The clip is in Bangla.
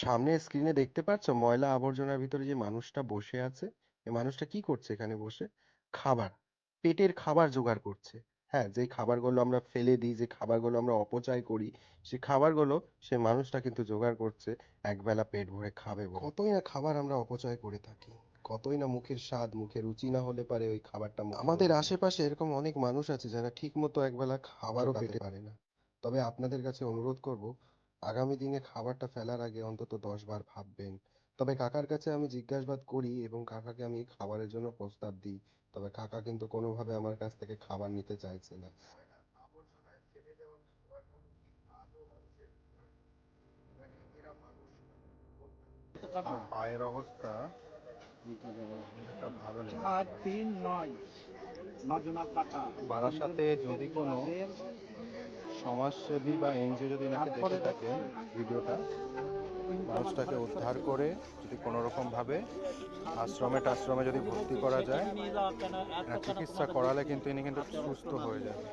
সামনে স্ক্রিনে দেখতে পাচ্ছ ময়লা আবর্জনার ভিতরে যে মানুষটা বসে আছে? এই মানুষটা কি করছে এখানে বসে? খাবার, পেটের খাবার জোগাড় করছে। হ্যাঁ, যেই খাবারগুলো আমরা ফেলে দিই, যে খাবারগুলো আমরা অপচয় করি, সে খাবারগুলো সে মানুষটা কিন্তু জোগাড় করছে একবেলা পেট ভরে খাবে বলে। কতই না খাবার আমরা অপচয় করে থাকি, কতই না মুখের স্বাদ, মুখের রুচি না হলে পারে ওই খাবারটা আমাদের আশেপাশে এরকম অনেক মানুষ আছে যারা ঠিক মতো একবেলা খাবারও পেতে পারে না। তবে আপনাদের কাছে অনুরোধ করব, আগামী দিনে খাবারটা ফেলার আগে অন্তত ১০ বার ভাববেন। তবে কাকার কাছে আমি জিজ্ঞাসাবাদ করি এবং কাকাকে আমি খাবারের জন্য প্রস্তাব দিই। তবে কাকা কিন্তু কোনোভাবে আমার কাছ থেকে খাবার নিতে চাইছে না। পায়ের অবস্থা একটা ভালো নেই। ৮৩৯ নজনার কাটা বারাসাতে যদি কোনো সমাজসেবী বা এনজিও যদি এনাকে দেখে থাকে ভিডিওটা, মানুষটাকে উদ্ধার করে যদি কোনো রকমভাবে আশ্রমে টাশ্রমে যদি ভর্তি করা যায়, এনার চিকিৎসা করালে কিন্তু ইনি কিন্তু সুস্থ হয়ে যাবে।